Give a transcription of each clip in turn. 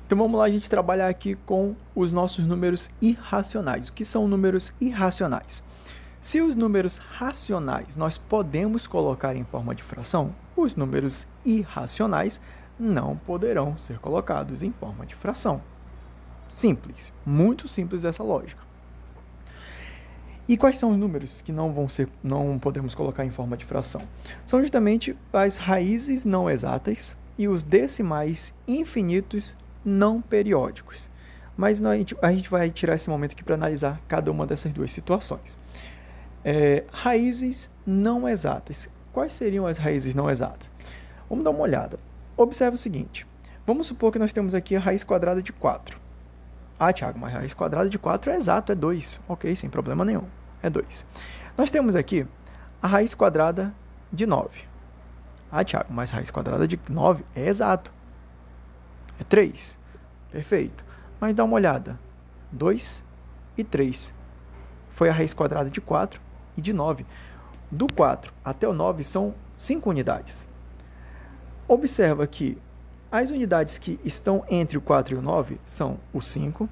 Então vamos lá a gente trabalhar aqui com os nossos números irracionais. O que são números irracionais? Se os números racionais nós podemos colocar em forma de fração, os números irracionais não poderão ser colocados em forma de fração. Simples, muito simples essa lógica. E quais são os números que não podemos colocar em forma de fração? São justamente as raízes não exatas e os decimais infinitos não periódicos. Mas a gente vai tirar esse momento aqui para analisar cada uma dessas duas situações. Raízes não exatas. Quais seriam as raízes não exatas? Vamos dar uma olhada. Observe o seguinte. Vamos supor que nós temos aqui a raiz quadrada de 4. Ah, Thiago, mas a raiz quadrada de 4 é exato, é 2. Ok, sem problema nenhum, é 2. Nós temos aqui a raiz quadrada de 9. Ah, Thiago, mas a raiz quadrada de 9 é exato. É 3. Perfeito. Mas dá uma olhada. 2 e 3. Foi a raiz quadrada de 4 e de 9. Do 4 até o 9 são 5 unidades. Observa que as unidades que estão entre o 4 e o 9 são o 5,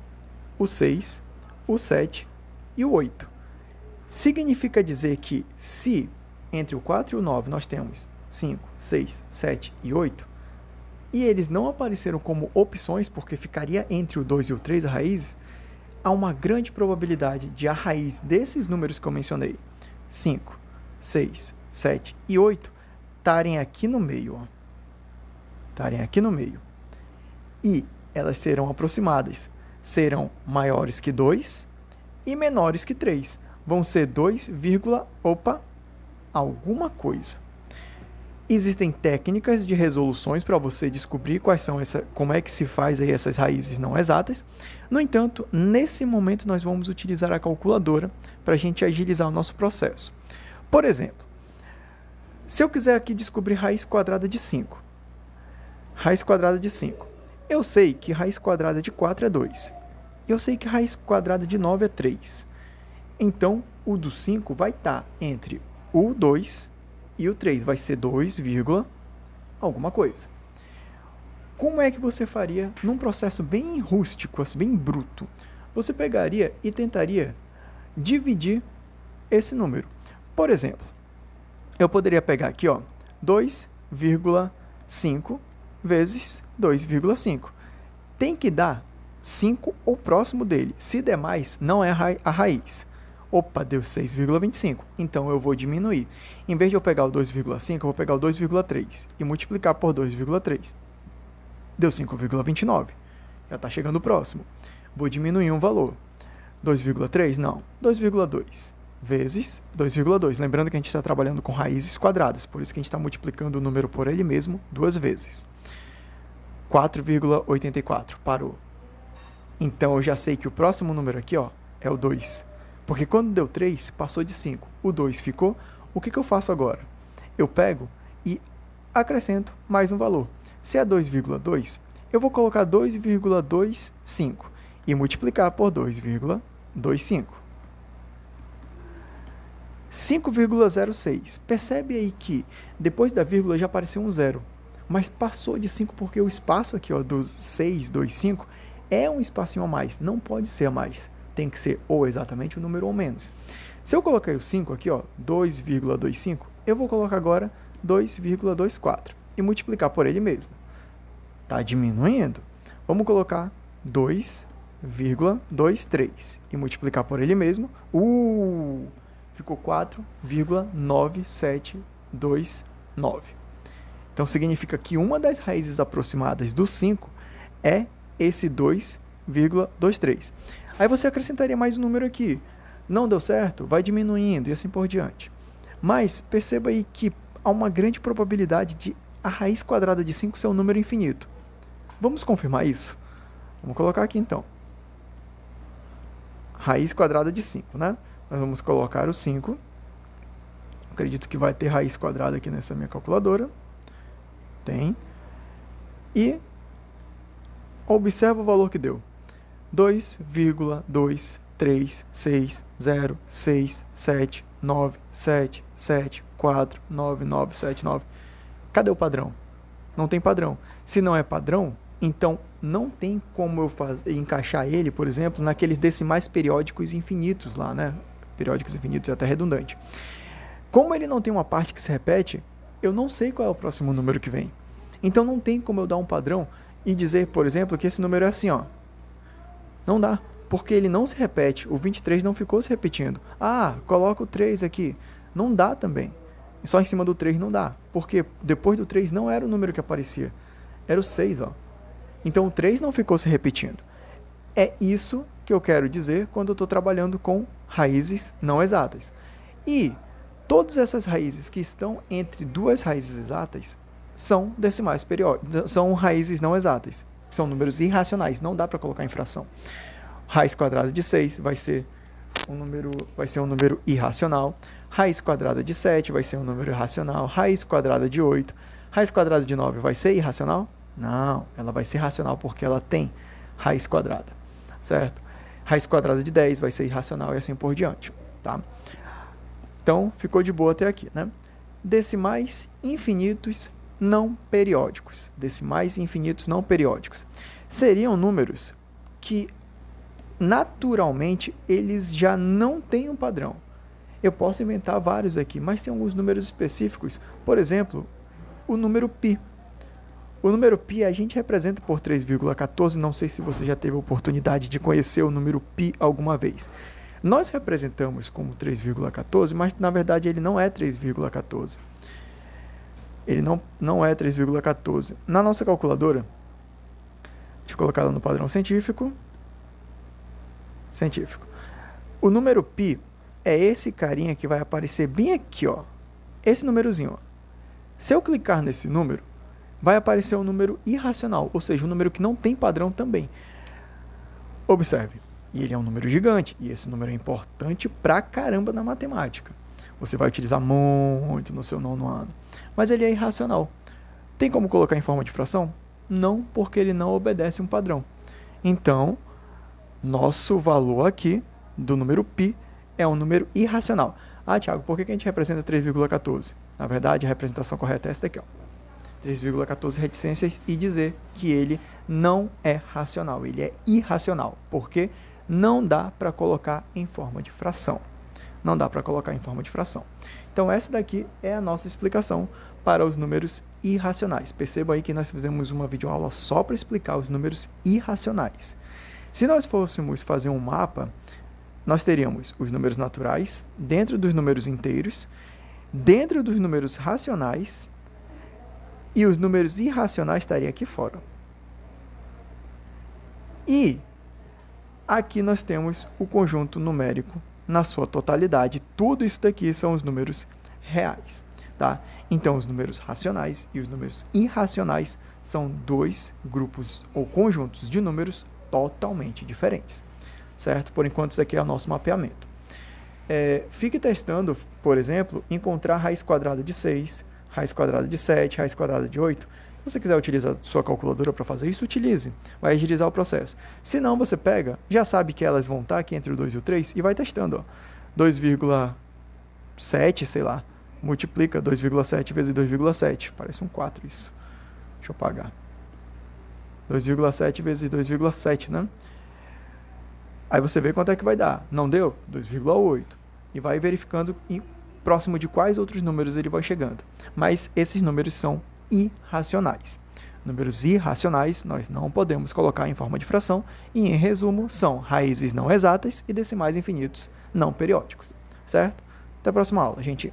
o 6, o 7 e o 8. Significa dizer que se entre o 4 e o 9 nós temos 5, 6, 7 e 8, e eles não apareceram como opções porque ficaria entre o 2 e o 3 a raiz, há uma grande probabilidade de a raiz desses números que eu mencionei, 5, 6, 7 e 8, estarem aqui no meio, ó. Estarem aqui no meio. E elas serão aproximadas. Serão maiores que 2 e menores que 3. Vão ser 2, alguma coisa. Existem técnicas de resoluções para você descobrir como é que se faz aí essas raízes não exatas. No entanto, nesse momento nós vamos utilizar a calculadora para a gente agilizar o nosso processo. Por exemplo, se eu quiser aqui descobrir raiz quadrada de 5, raiz quadrada de 5. Eu sei que raiz quadrada de 4 é 2. Eu sei que raiz quadrada de 9 é 3. Então, o do 5 vai estar entre o 2 e o 3. Vai ser 2, alguma coisa. Como é que você faria num processo bem rústico, assim, bem bruto? Você pegaria e tentaria dividir esse número. Por exemplo, eu poderia pegar aqui, ó, 2,5 vezes 2,5. Tem que dar 5 ou próximo dele. Se der mais, não é a raiz. Opa, deu 6,25. Então, eu vou diminuir. Em vez de eu pegar o 2,5, eu vou pegar o 2,3 e multiplicar por 2,3. Deu 5,29. Já está chegando próximo. Vou diminuir um valor. 2,3? Não. 2,2 vezes 2,2. Lembrando que a gente está trabalhando com raízes quadradas, por isso que a gente está multiplicando o número por ele mesmo 2 vezes. 4,84. Parou. Então, eu já sei que o próximo número aqui, ó, é o 2. Porque quando deu 3, passou de 5. O 2 ficou. O que eu faço agora? Eu pego e acrescento mais um valor. Se é 2,2, eu vou colocar 2,25 e multiplicar por 2,25. 5,06. Percebe aí que depois da vírgula já apareceu um zero. Mas passou de 5 porque o espaço aqui, ó, do 6,25 é um espacinho a mais, não pode ser a mais. Tem que ser ou exatamente o número ou menos. Se eu coloquei o 5 aqui, ó, 2,25, eu vou colocar agora 2,24 e multiplicar por ele mesmo. Está diminuindo. Vamos colocar 2,23 e multiplicar por ele mesmo. Ficou 4,9729. Então, significa que uma das raízes aproximadas do 5 é esse 2,23. Aí você acrescentaria mais um número aqui. Não deu certo? Vai diminuindo e assim por diante. Mas perceba aí que há uma grande probabilidade de a raiz quadrada de 5 ser um número infinito. Vamos confirmar isso? Vamos colocar aqui então. Raiz quadrada de 5, né? Nós vamos colocar o 5. Acredito que vai ter raiz quadrada aqui nessa minha calculadora. Tem. E observa o valor que deu. 2,2336697974979. Cadê o padrão? Não tem padrão. Se não é padrão, então não tem como eu encaixar ele, por exemplo, naqueles decimais periódicos infinitos lá, né? Periódicos infinitos é até redundante. Como ele não tem uma parte que se repete, eu não sei qual é o próximo número que vem. Então não tem como eu dar um padrão e dizer, por exemplo, que esse número é assim, ó. Não dá, porque ele não se repete. O 23 não ficou se repetindo. Ah, coloca o 3 aqui. Não dá também. Só em cima do 3 não dá, porque depois do 3 não era o número que aparecia. Era o 6, ó. Então o 3 não ficou se repetindo. É isso que eu quero dizer quando eu estou trabalhando com raízes não exatas. E todas essas raízes que estão entre duas raízes exatas são decimais periódicos, são raízes não exatas, são números irracionais, não dá para colocar em fração. Raiz quadrada de 6 vai ser um número irracional. Raiz quadrada de 7 vai ser um número irracional. Raiz quadrada de 8. Raiz quadrada de 9 vai ser irracional? Não, ela vai ser racional porque ela tem raiz quadrada, certo? Raiz quadrada de 10 vai ser irracional e assim por diante, tá? Então, ficou de boa até aqui, né? Decimais infinitos não periódicos. Decimais infinitos não periódicos. Seriam números que, naturalmente, eles já não têm um padrão. Eu posso inventar vários aqui, mas tem alguns números específicos. Por exemplo, o número π. O número π a gente representa por 3,14. Não sei se você já teve a oportunidade de conhecer o número π alguma vez. Nós representamos como 3,14, mas na verdade ele não é 3,14. Ele não é 3,14. Na nossa calculadora, deixa eu colocar ela no padrão científico. O número π é esse carinha que vai aparecer bem aqui, ó. Esse númerozinho, ó. Se eu clicar nesse número, vai aparecer um número irracional, ou seja, um número que não tem padrão também. Observe, e ele é um número gigante, e esse número é importante pra caramba na matemática. Você vai utilizar muito no seu 9º ano. Mas ele é irracional. Tem como colocar em forma de fração? Não, porque ele não obedece um padrão. Então, nosso valor aqui, do número π, é um número irracional. Ah, Thiago, por que a gente representa 3,14? Na verdade, a representação correta é essa daqui, ó. 3,14 reticências e dizer que ele não é racional, ele é irracional, porque não dá para colocar em forma de fração. Não dá para colocar em forma de fração. Então, essa daqui é a nossa explicação para os números irracionais. Perceba aí que nós fizemos uma videoaula só para explicar os números irracionais. Se nós fôssemos fazer um mapa, nós teríamos os números naturais dentro dos números inteiros, dentro dos números racionais, e os números irracionais estariam aqui fora. E aqui nós temos o conjunto numérico na sua totalidade. Tudo isso daqui são os números reais, tá? Então, os números racionais e os números irracionais são dois grupos ou conjuntos de números totalmente diferentes, certo? Por enquanto, isso aqui é o nosso mapeamento. Fique testando, por exemplo, encontrar raiz quadrada de 6, raiz quadrada de 7, raiz quadrada de 8. Se você quiser utilizar sua calculadora para fazer isso, utilize. Vai agilizar o processo. Se não, você pega, já sabe que elas vão estar aqui entre o 2 e o 3 e vai testando. 2,7, sei lá. Multiplica 2,7 vezes 2,7. Parece um 4 isso. Deixa eu apagar. 2,7 vezes 2,7, né? Aí você vê quanto é que vai dar. Não deu? 2,8. E vai verificando próximo de quais outros números ele vai chegando. Mas esses números são irracionais. Números irracionais nós não podemos colocar em forma de fração e, em resumo, são raízes não exatas e decimais infinitos não periódicos. Certo? Até a próxima aula, gente.